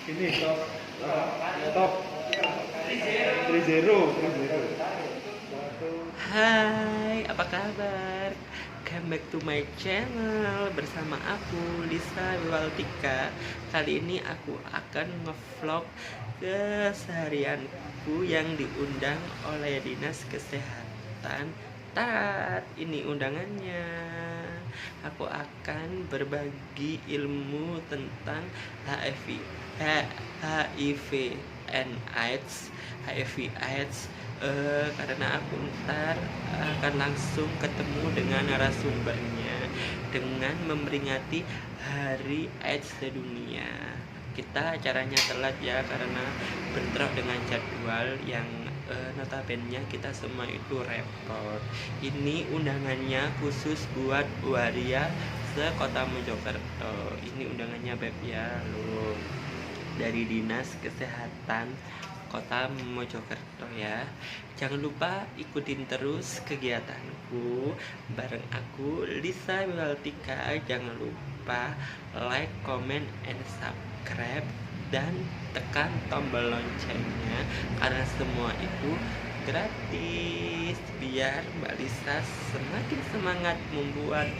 Ini top 30. Hai, apa kabar? Come back to my channel bersama aku Lisa Wiwaltika. Kali ini aku akan ngevlog keseharianku yang diundang oleh Dinas Kesehatan. Tat, ini undangannya. Aku akan berbagi ilmu tentang HIV and AIDS, karena aku ntar akan langsung ketemu dengan narasumbernya dengan memperingati Hari AIDS Sedunia. Kita acaranya telat ya karena bentrok dengan jadwal yang notabene kita semua itu repot. Ini undangannya khusus buat waria se-Kota Mojokerto. Ini undangannya Beb ya lo, dari Dinas Kesehatan Kota Mojokerto ya. Jangan lupa ikutin terus kegiatanku bareng aku Lisa Wiwaltika. Jangan lupa like, comment, and subscribe dan tekan tombol loncengnya karena semua itu gratis biar Mbak Lisa semakin semangat membuat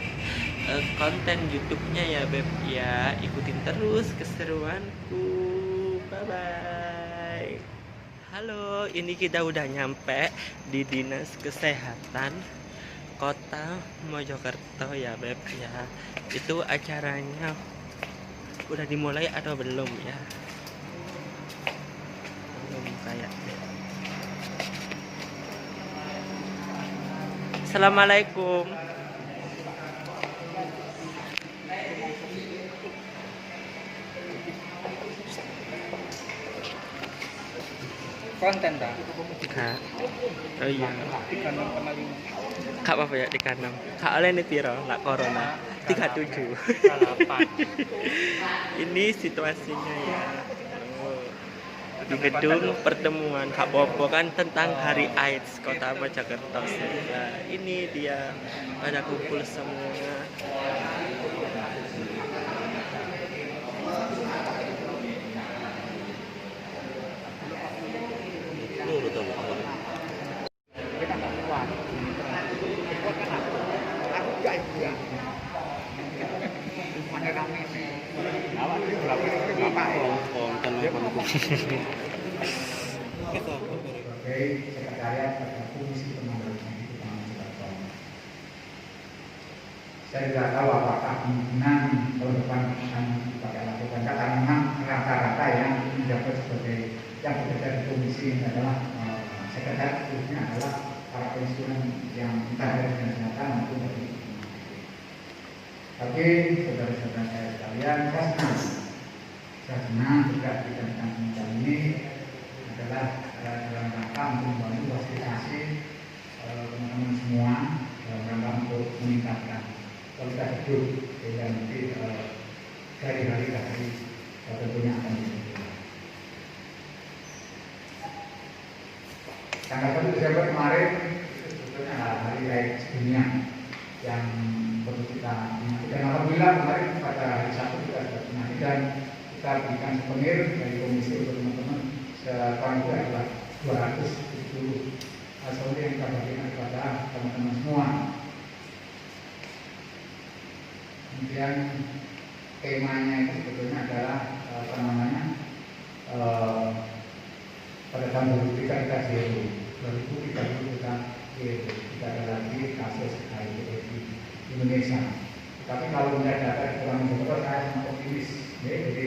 konten YouTube-nya ya Beb ya. Ikutin terus keseruanku. Bye bye. Halo, ini kita udah nyampe di Dinas Kesehatan Kota Mojokerto ya Beb ya. Itu acaranya udah dimulai atau belum ya? Belum kayaknya. Assalamualaikum. Konten dah. Kak. Oh iya. 36,5. Kak apa ya di kanan? Kak oleh nih piro lah corona 37. Ini situasinya ya. Di gedung pertemuan Kak Bobo kan tentang Hari AIDS Kota Mojokerto. Nah, ini dia pada kumpul semua. Sebagai sekretariat pada fungsi penanggulangan Kota. Saya tidak tahu apakah kemungkinan tahun depan akan dipakai lakukan karena memang rata-rata yang menjabat sebagai yang bekerja di komisi ini adalah sekretariat khususnya adalah para pensiunan yang entah dari kesehatan maupun dari tapi saudara-saudara saya sekalian, saya senang juga diadakan pembicaraan ini adalah dalam rangka untuk membantu fasilitasi teman-teman semua dalam rangka untuk meningkatkan kualitas hidup sehingga nanti hari-hari tentunya akan dilakukan. Tanggal 1 Desember kemarin itu sebetulnya hari AIDS Sedunia yang perlu kita ingat. Dan alhamdulillah kemarin pada hari Sabtu kita sudah menanti dan kita berikan souvenir dari komisi untuk teman-teman sekarang itu adalah 270 souvenir yang kita bagikan kepada teman-teman semua. Kemudian temanya itu sebetulnya adalah apa namanya pada tahun 2003 kita zero, 2030 kita zero, tidak ada lagi kasus HIV di Indonesia. Tapi kalau melihat data di Kota Mojokerto saya sangat optimis. Ya, jadi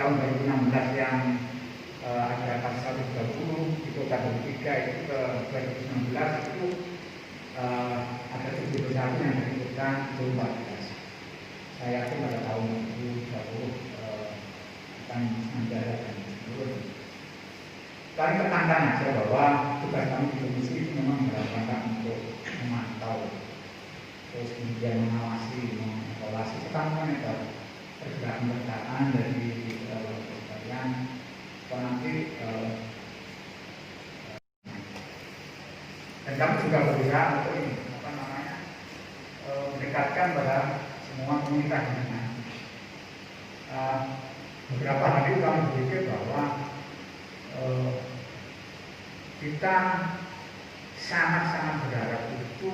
tahun 2016 yang ada kasus 130 di Kota 2003 itu ke 2019 itu ada 71 yang dari Kota 2014. Saya yakin pada tahun 2030 akan menjadi menurun. Kami tekankan saja bahwa tugas kami di komisi itu memang dalam rangka untuk memantau, terus kemudian mengawasi, mengevaluasi sekarang ada pergerakan dari sekalian. Nanti dan kami juga berusaha untuk ini apa namanya mendekatkan pada semua komunitas dengan beberapa hari kami berpikir bahwa kita sangat-sangat berharap itu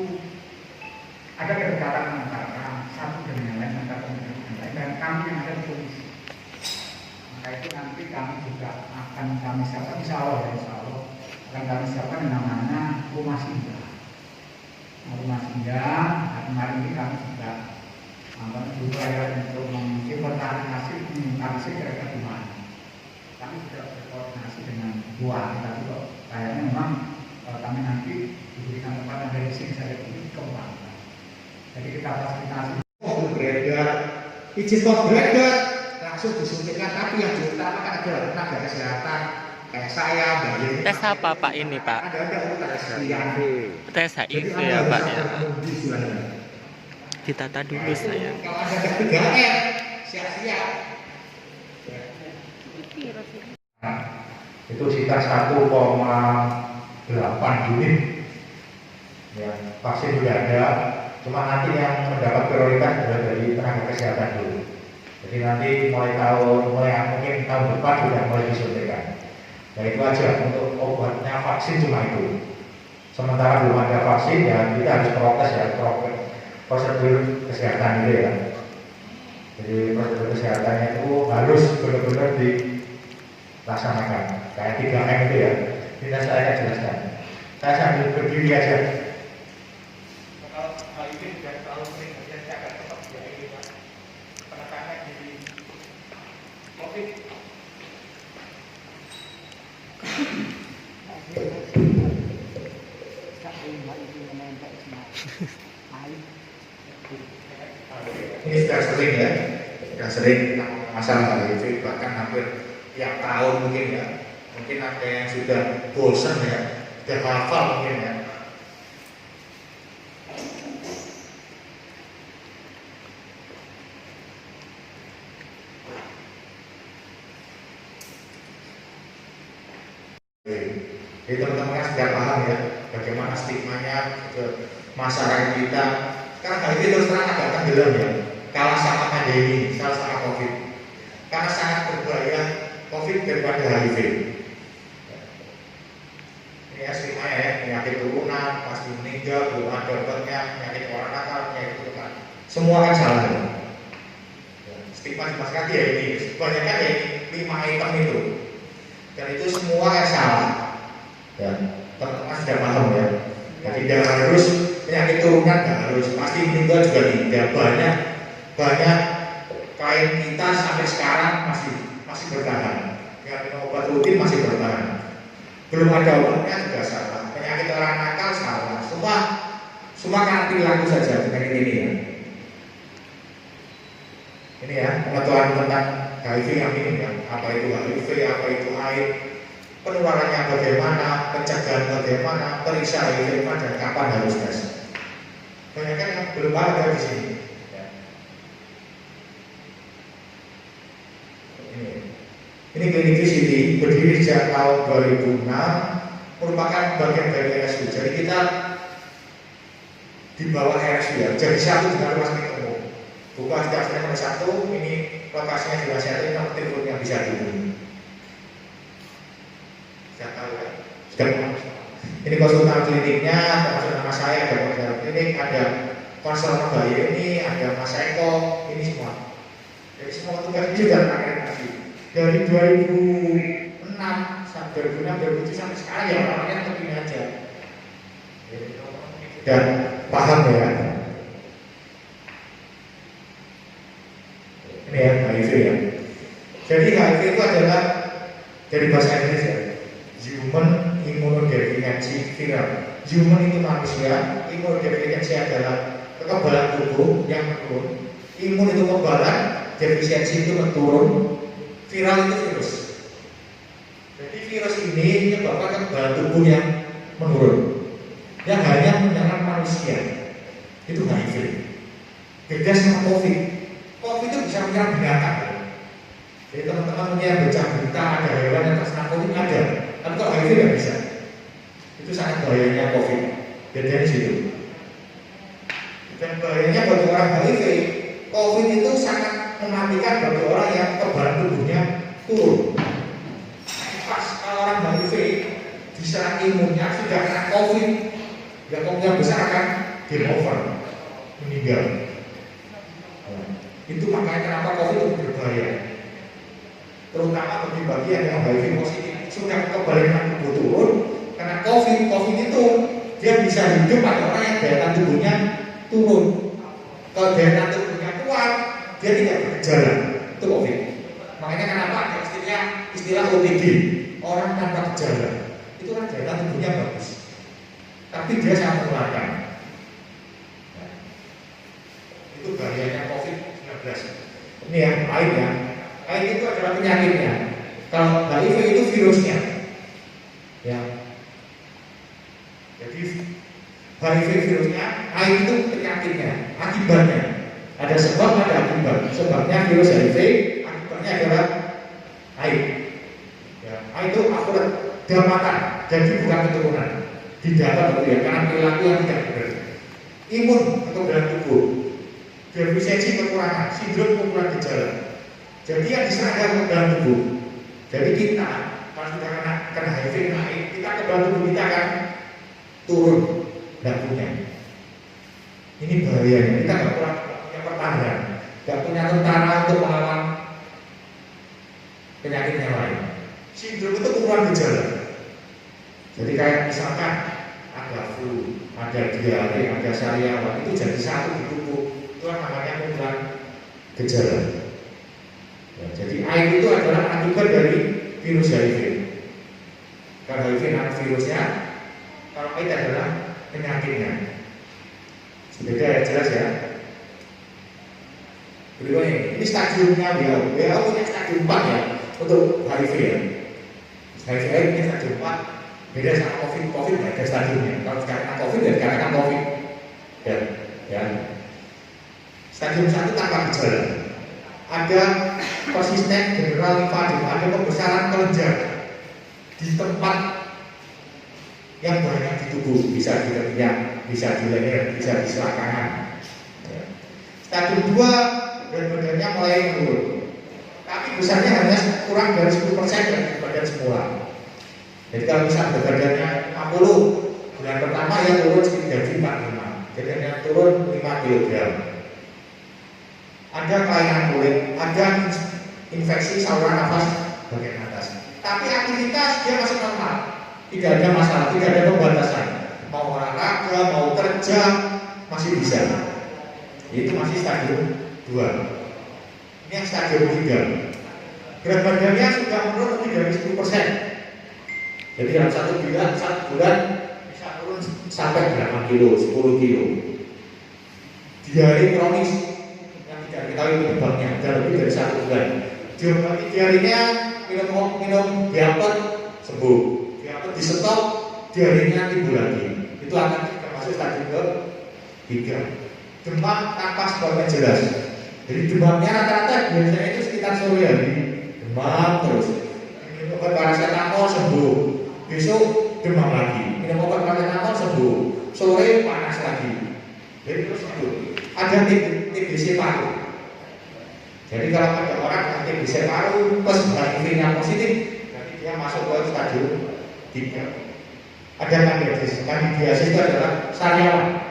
ada kedekatan antara satu dengan yang lain, antara pemerintah yang lain, dan kami yang ada di komisi. Maka itu nanti kami juga akan kami siapkan, insya Allah akan kami siapkan yang namanya rumah singgah. Rumah singgah, nah, kemarin ini kami juga berupaya untuk menginventarisasi kira-kira di mana. Kami sudah berkoordinasi dengan buah, tapi kok kayaknya memang kami nanti diberikan tempat yang dari sini saja ini kembangkan. Jadi kita fasilitasi mobil beredar, izin mobil beredar langsung disuntikkan, tapi yang diutamakan adalah tenaga kesehatan kayak saya, Mbak. Tes apa Pak ini Pak? Tes HIV ya Pak ya. Ditata dulu saya. Kalau ada 3M, siap-siap. Itu sekitar 1,8 unit. Ya, vaksin sudah ada. Cuma nanti yang mendapat prioritas adalah dari tenaga kesehatan dulu. Jadi nanti mungkin tahun depan sudah mulai disuntikan. Ya itu aja, untuk obatnya vaksin cuma itu. Sementara belum ada vaksin ya kita harus prokes ya, prosedur kesehatan itu ya. Jadi prosedur kesehatannya itu harus benar-benar dilaksanakan. Kayak 3M itu ya. Tidak saya jelaskan. Saya sambil berdiri aja. Kalau ini sudah terlalu sering, saya akan tetap jadi penekannya di COVID. Ini sudah sering ya, masalah HIV, bahkan hampir tiap tahun mungkin ya. Mungkin ada yang sudah bosan ya, sudah hafal mungkin ya. Jadi teman-teman sudah paham ya bagaimana stigmanya masyarakat kita. Sekarang HIV terus terang agak tenggelam ya, kalah sama pandemi, kalah sama COVID. Karena sangat berbahaya COVID daripada HIV. Ini ya stigmanya ya, penyakit turunan, pasti meninggal, belum ada obatnya, penyakit orang nakal, penyakit turunan. Semua kan salah ya. Stigma di masyarakat ya ini, kebanyakan ya 5 item itu. Dan itu semua kan salah. Ya, teman-teman sudah paham ya. Jadi tidak harus penyakit turunan, tidak harus pasti meninggal juga tidak. Banyak klien kita sampai sekarang masih bertahan. Ya, minum obat rutin masih bertahan. Belum ada obatnya juga salah. Penyakit orang nakal salah. Semua karena perilaku saja penyakit ini ya. Ini ya pengetahuan tentang HIV yang ini ya. Apa itu HIV, apa itu AIDS, penularannya bagaimana, pencegahan bagaimana, periksa HIV dan kapan harus tes. Banyak kan yang belum ada di sini. Ya. Ini klinik VCT berdiri sejak tahun 2006, merupakan bagian dari RSU. Jadi kita di bawah RSU ya. Jadi satu dengan rumah sakit umum. Buka setiap Senin satu, ini lokasinya di Nasihatin, nomor telepon yang bisa dihubungi. Sudah tahu ya? Sudah tahu. Ini konsultan kliniknya, termasuk nama saya, ada konsultan klinik, ada konselor Mbak ini, ada Mas Eko, ini semua. Jadi semua tugas ini sudah terakreditasi. Dari 2006 sampai 2007 sampai sekarang ya orang-orangnya tetap ini aja. Dan paham ya. Ini ya HIV ya. Jadi HIV itu adalah dari bahasa Inggris ya, Human Immunodeficiency Viral. Human itu manusia, immunodeficiency adalah kekebalan tubuh yang menurun. Imun itu kekebalan, defisiensi itu menurun, viral itu virus. Jadi virus ini menyebabkan kekebalan tubuh yang menurun, yang hanya menyerang manusia. Itu HIV. Beda sama COVID. COVID itu bisa menyerang binatang. Jadi teman-teman punya baca berita ada hewan yang terkena COVID ada, tapi kalau HIV nggak bisa. Itu sangat bahayanya COVID. Bedanya di situ. Dan bahayanya bagi orang HIV, COVID itu sangat mematikan bagi orang yang kekebalan tubuhnya turun. Pas kalau orang HIV diserang imunnya sudah kena COVID, ya kemungkinan besar akan game over, meninggal. Itu makanya kenapa COVID itu berbahaya. Terutama bagi yang HIV positif sudah kekebalan tubuh turun karena COVID itu dia bisa hidup pada orang yang daya tahan tubuhnya turun. Kalau daya tahan tubuhnya kuat, dia tidak bergejala. Itu COVID. Makanya kenapa ada istilah OTG, orang tanpa gejala. Itu kan daya tahan tubuhnya bagus, tapi dia sangat menularkan. Itu bahayanya COVID-19. Ini yang lain ya. AIDS itu adalah penyakitnya. Kalau HIV itu virusnya. Ya. Jadi HIV virusnya, AIDS itu penyakitnya, akibatnya. Ada sebab, ada akibat. Sebabnya virus HIV, akibatnya adalah AIDS. Ya, AIDS itu akurat damatan, jadi bukan keturunan. Didapat gitu ya, karena perilaku yang tidak benar. Imun atau dalam tubuh, defisiensi kekurangan, sindrom kekurangan gejala. Jadi yang diserang dalam tubuh. Jadi kita kalau sudah kena HIV, kita kekebalan tubuh kita akan turun, tidak punya. Ini bahayanya. Kita nggak punya pertahanan, nggak punya tentara untuk melawan penyakit yang lain. Sindrom itu kekurangan gejala. Jadi kayak misalkan ada flu, ada diare, ada sariawan, itu jadi satu di tubuh. Itu namanya kekurangan gejala. Ya, jadi AIDS itu adalah akibat dari virus HIV. Kalau HIV adalah virusnya, kalau AIDS adalah penyakitnya. Beda ya, jelas ya. Berikutnya, ini stadiumnya WHO. WHO punya stadium 4 ya untuk HIV ya. HIV punya stadium 4. Beda sama COVID ya, ada stadiumnya. Kalau dikatakan COVID ya dikatakan COVID. Ya. Stadium 1 tanpa gejala. Ada persisten general limfadema, ada pembesaran kelenjar di tempat yang banyak di tubuh, bisa di ketiak, bisa di leher, bisa di selangkangan. Ya. Stadium 2 berat badannya mulai menurun, tapi besarnya hanya kurang dari 10% dari badan semula. Jadi kalau misalnya berat badannya 50, bulan pertama ya turun sekitar 45, jadi hanya turun 5 kg. Ada kelainan kulit, ada infeksi saluran nafas bagian atas. Tapi aktivitas dia masih normal, tidak ada masalah, tidak ada pembatasan. Mau olahraga, mau kerja, masih bisa. Itu masih stadium 2. Ini yang stadium 3. Berat badannya sudah menurun lebih dari 10%. Jadi dalam satu bulan bisa turun sampai berapa kilo, 10 kilo. Diare kronis yang tidak diketahui penyebabnya, dan lebih dari 1 bulan. Diobati diarenya, minum diapet sembuh. Diapet di stop, diarenya timbul lagi. Itu akan masuk stadium 3. Demam tanpa sebabnya jelas. Jadi demamnya rata-rata biasanya itu sekitar sore hari. Demam terus. Minum obat paracetamol sembuh. Besok demam lagi. Minum obat paracetamol sembuh. Sore panas lagi. Jadi terus sembuh. Ada TBC paru. Jadi kalau ada orang yang TBC paru plus HIV-nya positif, berarti dia masuk ke stadium 3. Ada kandidiasis itu adalah sariawan,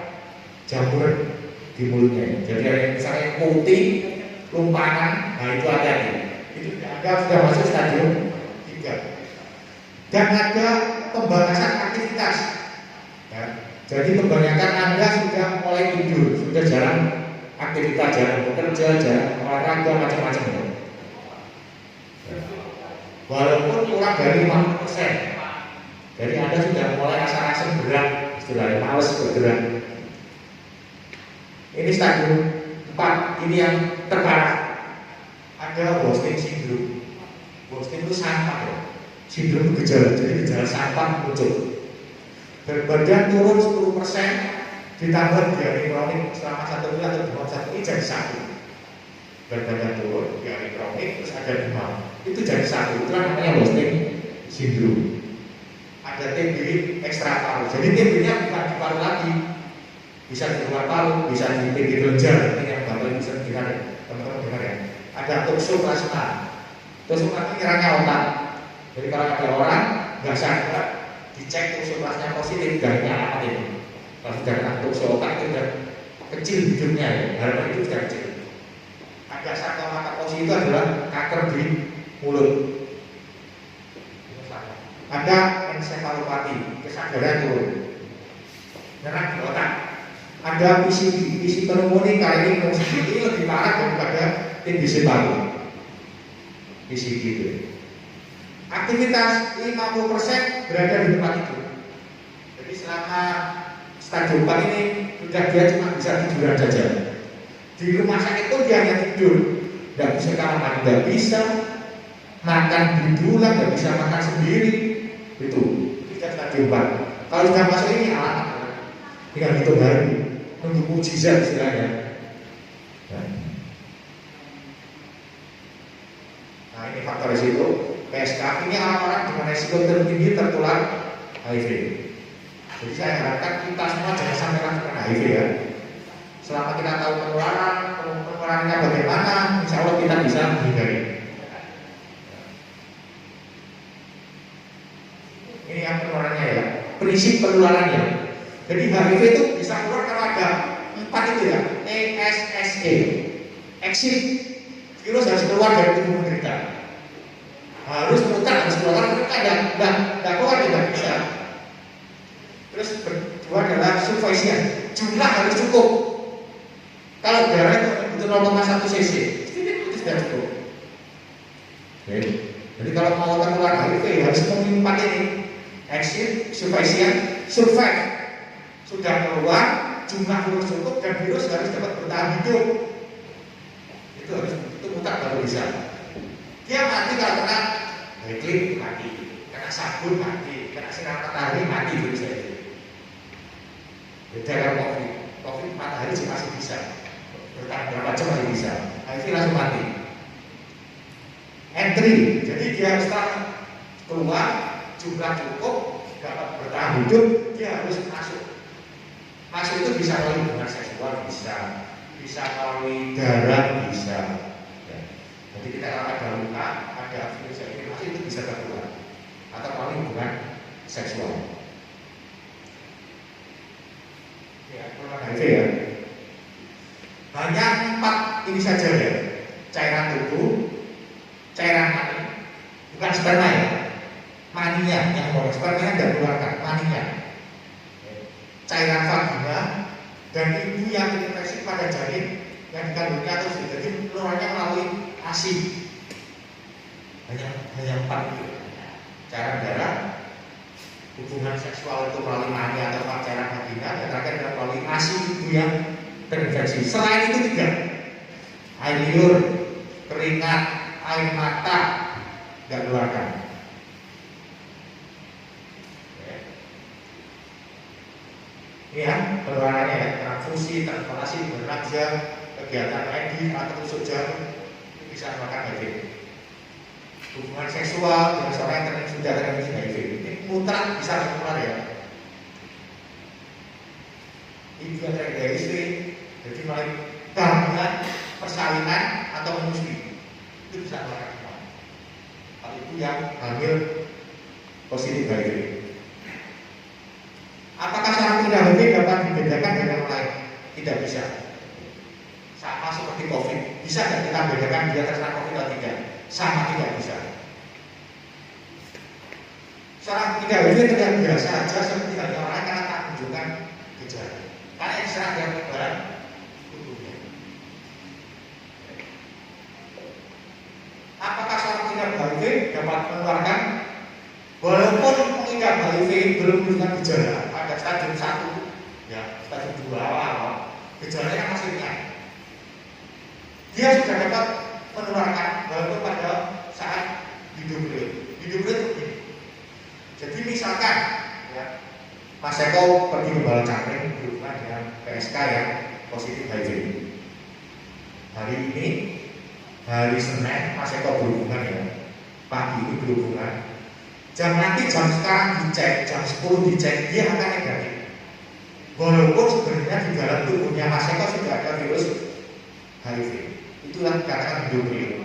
jamur di mulutnya. Jadi ada misalnya putih, lumpanan, nah itu ada. Itu sudah masuk stadium 3. Dan ada pembatasan aktivitas. Ya. Jadi kebanyakan Anda sudah mulai tidur, sudah jarang aktivitas, jarang bekerja, jarang olahraga, macam-macam. Ya. Walaupun kurang dari 50%. Jadi Anda sudah mulai rasa-rasa berat, istilahnya males bergerak. Ini stadium 4, ini yang terparah. Ada Boston syndrome. Boston itu sampah ya. Sindrom itu gejala, jadi gejala sampah muncul. Berat badan turun 10%, ditambah diare kronik selama 1 bulan atau demam 1 ini jadi 1. Berat badan turun, diare kronik, terus ada demam. Itu jadi 1, itu namanya Boston syndrome. Ada TB ekstra paru. Jadi TB-nya bukan di paru lagi, bisa di luar paru, bisa di pinggir kelenjar. Ini yang Bapak bisa dengar ya, teman-teman dengar ya. ada toksoplasma. Toksoplasma nyerangnya otak. Jadi kalau ada orang nggak sadar dicek toksoplasma positif, garisnya apa ini? Kalau sudah kena tokso otak itu sudah kecil hidupnya, ya. Harapan itu sudah kecil. Ada sarkoma positif itu adalah kanker di mulut. Ada encephalopati, kesadaran turun, nyerang di otak. Ada visi pneumonia, kali ini lebih parah daripada TBC paru. Visi gitu. Aktivitas 50% berada di tempat itu. Jadi selama stadium 4 ini sudah dia cuma bisa tiduran saja. Di rumah sakit pun dia hanya tidur, tidak bisa kamar mandi, tidak bisa makan bidulan, tidak bisa makan sendiri. Itu stadium 4. Kalau sudah masuk ini alamat, tinggal hitung hari, nunggu mujizat istilahnya. Nah ini faktor risiko. PSK ini orang-orang dengan risiko tertinggi tertular HIV. Jadi saya harapkan kita semua jangan sampai terkena HIV ya. Selama kita tahu penularannya bagaimana, insya Allah kita bisa menghindari. Ini yang penularannya ya, prinsip penularannya. Jadi HIV itu bisa keluar kalau ada 4 itu ya, ESSE, exit, virus harus keluar dari tubuh penderita. Harus mutar, harus keluar, mereka tidak keluar tidak bisa. Terus kedua adalah surveillance, jumlah harus cukup. Kalau darah itu 0,1 cc, itu sudah cukup. Oke. Jadi kalau mau tertular HIV harus mengimpang ini, exit, surveillance, survive sudah keluar, jumlah virus cukup dan virus harus dapat bertahan hidup. Itu harus itu mutar baru bisa. Dia mati kalau kena heklik mati, kena sabun mati, kena sinar matahari mati virus itu. Beda dengan COVID. COVID 4 hari sih masih bisa, bertahan berapa jam masih bisa. HIV langsung mati. Entry, jadi dia harus keluar, jumlah cukup, dapat bertahan hidup, dia harus masuk. Masuk itu bisa melalui hubungan seksual bisa melalui darah bisa. Jadi kita kalau ada luka, ada virus infeksi itu bisa tertular atau melalui hubungan seksual. Ya, HIV ya. Hanya 4 ini saja ya. Cairan tubuh, cairan mani, bukan sperma ya. Maninya yang mau spermanya tidak keluarkan, maninya. Cairan vagina dan ibu yang terinfeksi pada janin yang dikandungnya atau jadi keluarnya melalui ASI. Hanya 4 itu. Cairan darah, hubungan seksual itu melalui mani atau cairan vagina, dan terakhir adalah melalui ASI ibu yang terinfeksi. Selain itu 3, air liur, keringat, air mata tidak keluarkan. Ini ya penularannya ya, transfusi, transportasi, bernaja, kegiatan medis atau tusuk jarum itu bisa menyebabkan HIV. Hubungan seksual dengan seorang yang sudah terinfeksi HIV ini mutlak bisa tertular ya. Ibu yang terinfeksi dari istri, jadi mulai kehamilan, persalinan atau menyusui itu bisa menyebabkan semua. Kalau ibu yang hamil positif HIV. Apakah seorang tidak HIV dapat dibedakan dengan yang lain? Tidak bisa. Sama seperti COVID, bisa tidak kita bedakan dia terkena COVID atau tidak? Sama tidak bisa. Seorang tidak HIV terlihat biasa saja seperti halnya orang lain karena tak menunjukkan gejala. Karena yang serang yang barang tubuhnya. Apakah seorang tidak HIV dapat menularkan? Walaupun pengidap HIV belum menunjukkan gejala, pada stadium 1, ya, stadium 2 awal, gejalanya kan masih ringan. Dia sudah dapat menularkan walaupun pada saat hidup beliau itu begini. Jadi misalkan, ya, Mas Eko pergi ke Balacakring berhubungan dengan PSK yang positif HIV. Hari ini, hari Senin, Mas Eko berhubungan ya, pagi ini berhubungan. Nanti jam sekarang dicek, jam 10 dicek, dia akan negatif. Walaupun sebenarnya di dalam tubuhnya Mas Eko sudah ada virus HIV. Itulah dikatakan hidup real.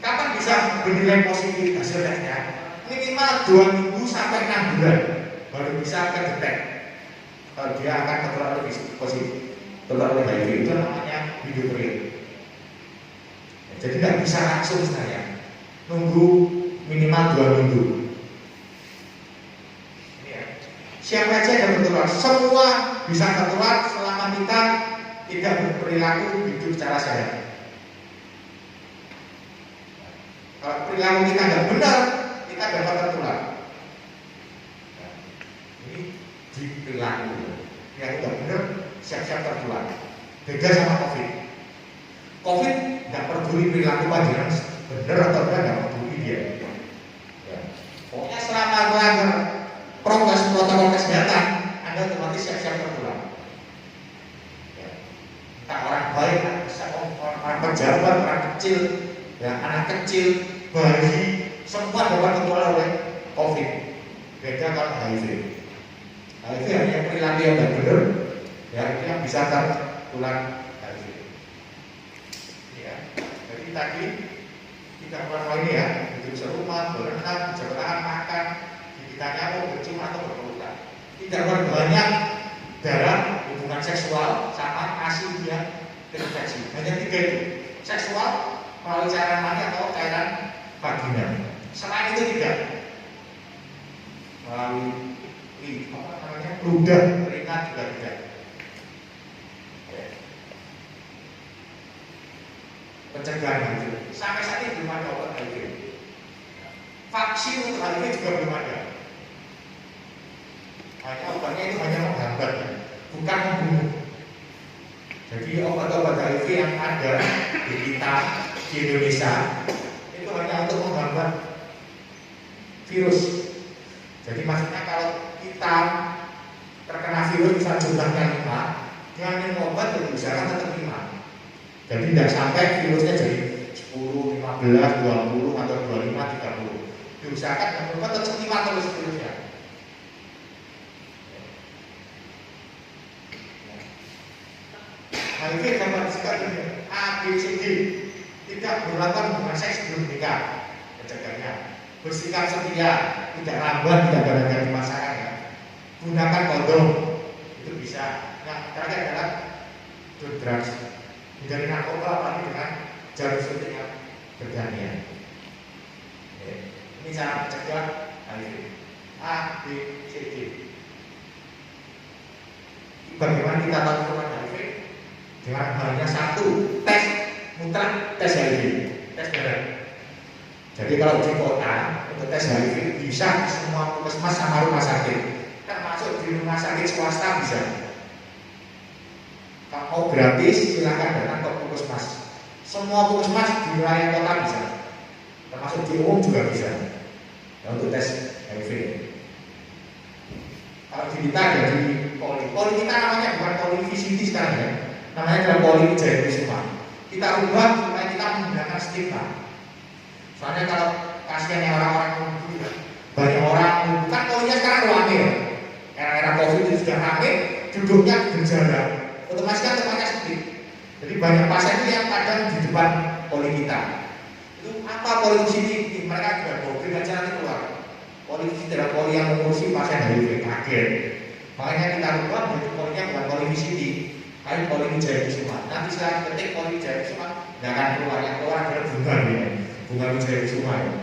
Kapan bisa bernilai positif hasil tesnya? Minimal 2 minggu sampai 6 bulan baru bisa kedetek kalau dia akan tertular oleh positif, tertular oleh HIV. Itu namanya hidup real. Jadi tidak bisa langsung saya nunggu minimal 2 minggu. Siapa aja yang tertular, semua bisa tertular selama kita tidak berperilaku hidup secara sehat. Kalau perilaku kita nggak benar, kita dapat tertular. Ini di perilaku yang nggak benar, siap-siap tertular. Beda sama COVID. COVID nggak peduli perilaku panjenengan benar atau nggak peduli dia. Pokoknya selama melanggar prokes protokol kesehatan, Anda otomatis siap-siap tertular. Entah orang baik, orang pejabat, orang kecil, ya, anak kecil, bayi, semua dapat tertular oleh COVID. Beda kalau HIV. HIV hanya perilaku yang tidak benar, ya, itu yang bisa tertular HIV. Ya, jadi tadi tidak pernah ini ya, hidup serumah, berenang, berjalan, makan. Ditanya mau bercium atau berpelukan. Tidak berbanyak darah, hubungan seksual, sama ASI dia terinfeksi. Hanya 3 itu. Seksual melalui cairan mani atau cairan vagina. Selain itu tidak. Melalui ludah, telinga juga tidak. Pencegahan itu. Sampai saat ini belum ada obat HIV. Vaksin untuk HIV juga belum ada. Hanya obatnya itu hanya menghambat, bukan membunuh. Jadi obat-obat HIV yang ada di kita di Indonesia itu hanya untuk menghambat virus. Jadi maksudnya kalau kita terkena virus bisa jumlahnya 5, dengan minum obat diusahakan tetap 5. Jadi tidak sampai virusnya jadi 10, 15, 20 atau 25, 30. Diusahakan minum obat tetap 5 terus virusnya. HIV dapat disebut A, B, C, D. Tidak melakukan hubungan seks sebelum menikah, pencegahannya. Bersikap setia, tidak lambat, tidak gara-gara di pasangan ya. Gunakan kondom, itu bisa. Yang terakhir adalah don't drugs. Hindari narkoba apalagi dengan jarum suntik yang berjanian. Ini cara mencegah HIV. A, B, C, D. Bagaimana kita tahu teman HIV? Dengan hanya 1 tes mutlak, tes HIV, tes darah. Jadi kalau di kota untuk tes HIV bisa di semua puskesmas sama rumah sakit, termasuk di rumah sakit swasta bisa. Kalau mau gratis silakan datang ke puskesmas. Semua puskesmas di wilayah kota bisa, termasuk di umum juga bisa. Untuk tes HIV. Kalau di kita ada di poli kita namanya bukan poli VCT sekarang ya. Namanya adalah poli Wijaya Kusuma. Kita ubah supaya kita menggunakan stigma. Soalnya kalau kasihan yang orang-orang itu banyak orang, kan polinya sekarang rame ya. Era-era COVID itu sudah rame, duduknya berjarak. Otomatis kan tempatnya sepi. Jadi banyak pasien itu yang kadang di depan poli kita. Itu apa poli sini? Mereka juga mobil aja nanti keluar. Poli sini adalah poli yang mengurusi pasien HIV, kaget. Makanya kita ubah menjadi polinya bukan poli sini. Kali poli Wijaya Kusuma. Nanti setelah ketik poli Wijaya Kusuma tidak akan keluar, yang keluar adalah bunga ya. Bunga Wijaya Kusuma ya.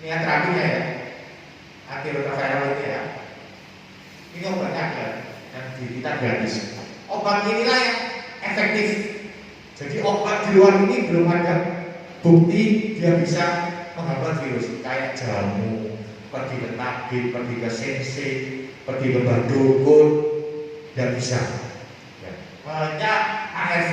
Ini yang terakhirnya ya, antiretroviral ini ya. Ini obatnya ada dan di kita gratis. Obat inilah yang efektif. Jadi obat di luar ini belum ada bukti dia bisa menghambat virus. Kayak jamu, pergi ke tabib, pergi ke sensei, pergi ke badukun. Tidak bisa. Hanya ARV,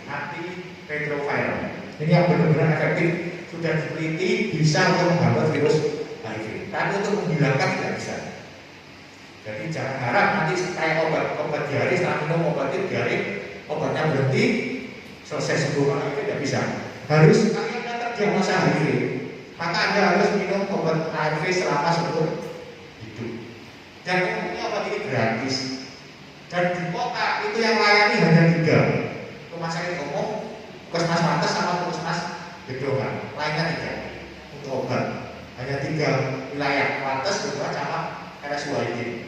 antiretroviral. Ini yang benar-benar efektif, sudah diteliti bisa untuk menghambat virus HIV. Tapi untuk menghilangkan tidak bisa. Jadi jangan harap nanti kayak obat diare, setelah minum obat diare, obatnya berhenti, selesai sembuh HIV, tidak bisa. Harus kalian terdiagnosa HIV, maka Anda harus minum obat HIV selama seumur hidup. Dan umumnya obat ini gratis. Dan di kota itu yang layani hanya 3. rumah sakit umum, puskesmas Wates sama puskesmas Gedongan, lainnya 3 untuk obat. Hanya 3 wilayah, Wates, Gedongan sama RSUD.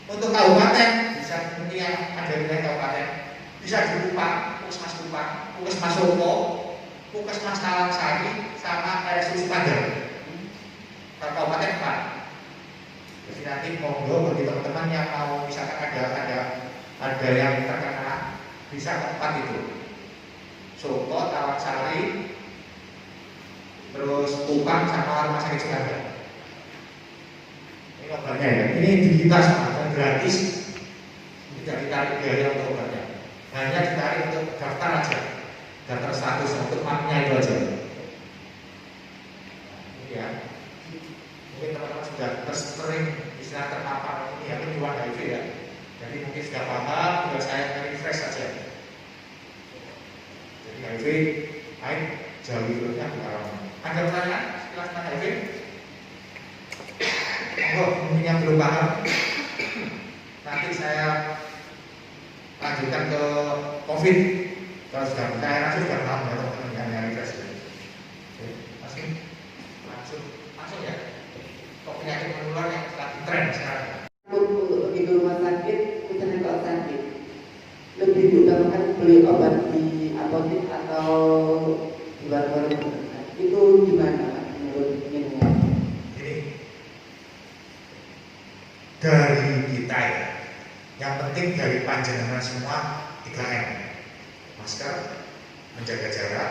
Untuk kabupaten bisa ini yang ada wilayah kabupaten bisa di Kupang, puskesmas Soko, puskesmas Talang-Sari sama RSUD Padang. Kalau kabupaten 4. Jadi nanti monggo bagi teman-teman yang mau misalkan ada yang terkena bisa ke 4 itu. Soko, Talang-Sari, terus Kupang sama Rumah Sakit Sukadana. Ini obatnya ya. Ini digital sama dan gratis. Tidak ditarik biaya untuk obatnya. Hanya ditarik untuk daftar aja. Daftar status untuk mapnya itu aja. Ini ya. Mungkin teman-teman sudah sering istilah terpapar ini ya penyuluhan HIV ya. Jadi mungkin sudah paham, tinggal saya refresh saja. Jadi HIV, baik jauhi virusnya bukan. Ada pertanyaan setelah tentang HIV? Mungkin yang belum paham, nanti saya lanjutkan ke COVID. Kalau sudah saya rasa sudah paham ya teman-teman yang refresh. Oke, langsung ya. Penyakit menular yang lagi tren sekarang. Untuk di rumah sakit, misalnya kalau sakit, lebih diutamakan beli obat di apotek atau di warung itu gimana menurut ilmuwan? Jadi dari kita ya, yang penting dari panjenengan semua 3M, masker, menjaga jarak,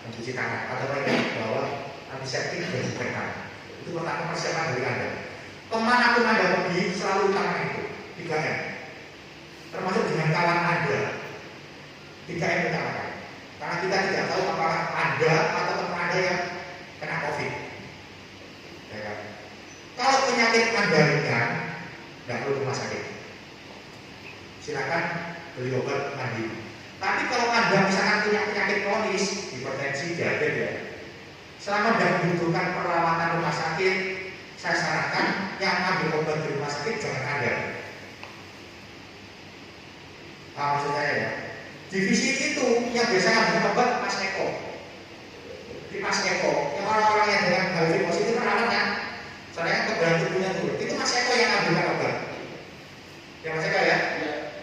mencuci tangan, atau bawa antiseptik dan disinfektan. Itu pertama persiapan dari Anda. Kemana pun Anda pergi selalu utamakan itu 3M. Termasuk dengan kawan Anda 3M utamakan. Karena kita tidak tahu apakah Anda atau teman Anda yang kena COVID. Ya kan? Kalau penyakit Anda ringan, tidak perlu rumah sakit. Silakan beli obat mandiri. Tapi kalau Anda misalkan punya penyakit kronis, hipertensi, diabetes ya, selama tidak membutuhkan perawatan rumah sakit, saya sarankan yang ambil obat di rumah sakit jangan Anda. Maksud saya ya, divisi itu yang biasa ambil obat Mas Eko. Di Mas Eko, yang orang-orang yang dengan HIV positif perawat kan, soalnya keberadaan tubuhnya dulu. Itu Mas Eko yang ambilkan obat. Ya Mas Eko ya.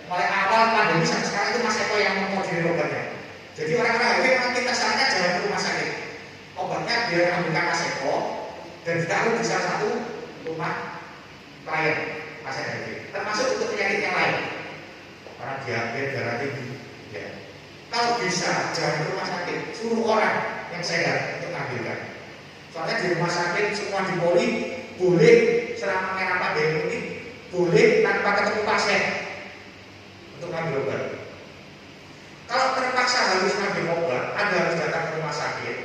Mulai awal pandemi sampai sekarang itu Mas Eko yang mengoordinir obatnya. Jadi orang-orang HIV memang kita sarankan jangan ke rumah sakit. Obatnya biar ambilkan Mas Eko dan ditaruh di salah satu rumah klien pasien HIV. Termasuk untuk penyakit yang lain. Orang diabetes, darah tinggi. Ya. Kalau bisa jangan ke rumah sakit, suruh orang yang sehat untuk ambilkan. Soalnya di rumah sakit semua di poli boleh selama era pandemi ini boleh tanpa ketemu pasien untuk ambil obat. Kalau terpaksa harus ambil obat, Anda harus datang ke rumah sakit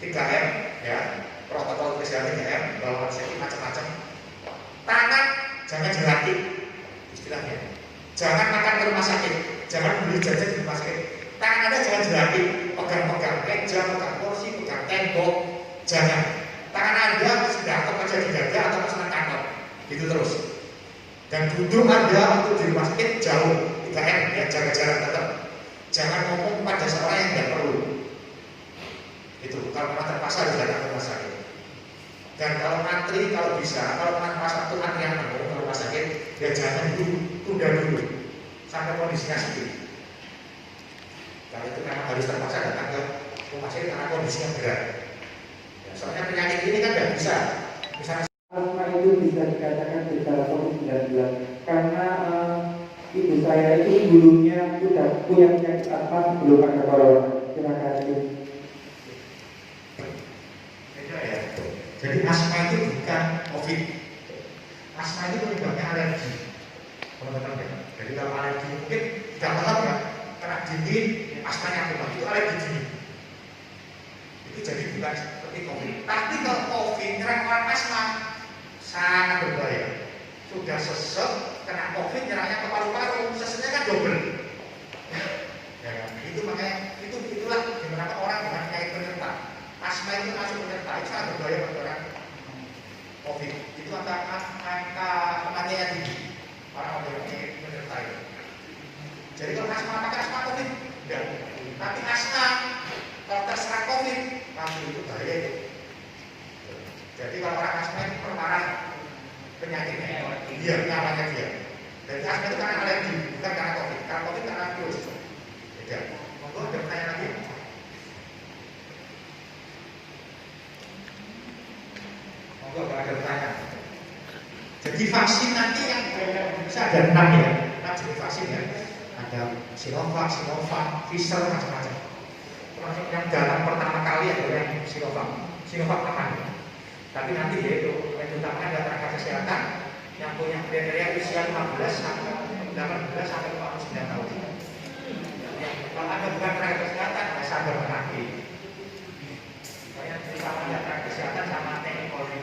3M ya, protokol kesehatan 3M, bawa antiseptik macam-macam. Tangan jangan jelati istilahnya. Jangan makan ke rumah sakit, jangan beli jajan di rumah sakit. Tangan Anda jangan jelati, pegang-pegang meja, pegang kursi, pegang tembok, jangan. Tangan Anda sudah kerja di dada atau pesanan kantor, gitu terus. Dan duduk Anda untuk di rumah sakit jauh 3M ya, jaga jarak tetap. Jangan ngomong pada seorang yang tidak perlu. Itu kalau memang terpaksa harus datang ke rumah sakit. Dan kalau antri, kalau bisa, kalau pas waktu antrian penuh ke rumah sakit, ya jangan dulu, tunda dulu sampai kondisinya sepi. Kalau itu memang harus terpaksa datang ke rumah sakit karena kondisinya berat. Ya, soalnya penyakit ini kan tidak bisa. Misalnya asma itu bisa dikatakan gejala COVID-19 karena ibu saya itu dulunya sudah punya penyakit asma sebelum ada corona. Terima kasih. Jadi asma itu bukan COVID. Asma itu penyebabnya alergi, teman-teman ya. Jadi kalau alergi mungkin tidak paham ya, kena dingin, asmanya kumat itu alergi dingin. Itu jadi bukan seperti COVID. Tapi kalau COVID nyerang orang asma sangat berbahaya. Sudah sesek, kena COVID nyerangnya ke paru-paru, seseknya kan double. Ya kan? Itu makanya itulah gimana orang dengan penyakit penyerta. Asma itu masuk penyerta, itu sangat berbahaya bagi orang COVID. Itu angka kematiannya tinggi orang penyakit penyerta itu. Jadi kalau asma, apakah asma COVID? asma, kalau terserang COVID, pasti itu bahaya itu. Jadi kalau orang asma itu perparah penyakitnya, dia namanya dia. Jadi asma itu karena alergi, bukan karena COVID. Karena COVID karena virus. Beda. Monggo ada pertanyaan lagi. Monggo kalau ada pertanyaan. Jadi vaksin nanti yang bisa ada 6 ya, 6 jenis vaksin ya. Ada Sinovac, Pfizer, macam-macam. Termasuk yang dalam pertama kali adalah yang Sinovac aman. Tapi nanti yaitu utamanya adalah tenaga kesehatan yang punya kriteria usia 15 sampai 18 sampai 49 tahun. Kalau Anda bukan tenaga kesehatan, Anda sadar menanti. Saya utamanya tenaga kesehatan sama TNI Polri.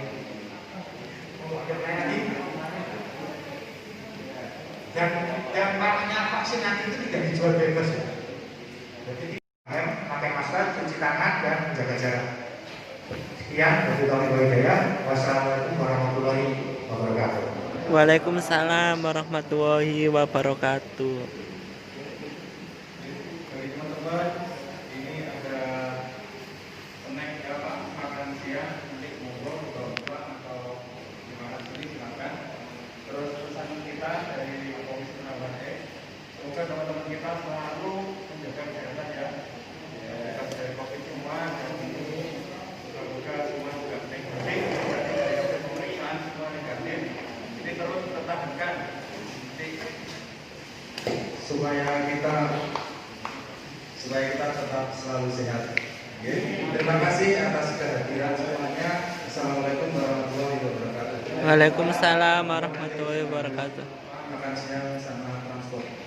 Mau ada lagi? Dan namanya vaksin nanti itu tidak dijual bebas ya. Jadi pakai masker, cuci tangan dan menjaga jarak. Sekian dari Taufik Hidayah. Wassalamualaikum warahmatullahi wabarakatuh. Waalaikumsalam warahmatullahi wabarakatuh. Bagi teman-teman, ini ada snack ya Pak, makan siang, nanti monggo buka-buka atau dimakan sendiri silakan. Terus pesan kita dari Komisi Penawar semoga teman-teman kita selalu menjaga kesehatan ya. Bebas dari COVID semua, dan ini semoga semua juga negatif, dari pemeriksaan semua negatif. Ini terus pertahankan supaya kita tetap selalu sehat. Oke. Terima kasih atas kehadiran semuanya. Assalamualaikum warahmatullahi wabarakatuh. Waalaikumsalam warahmatullahi wabarakatuh. Makan siang sama transport.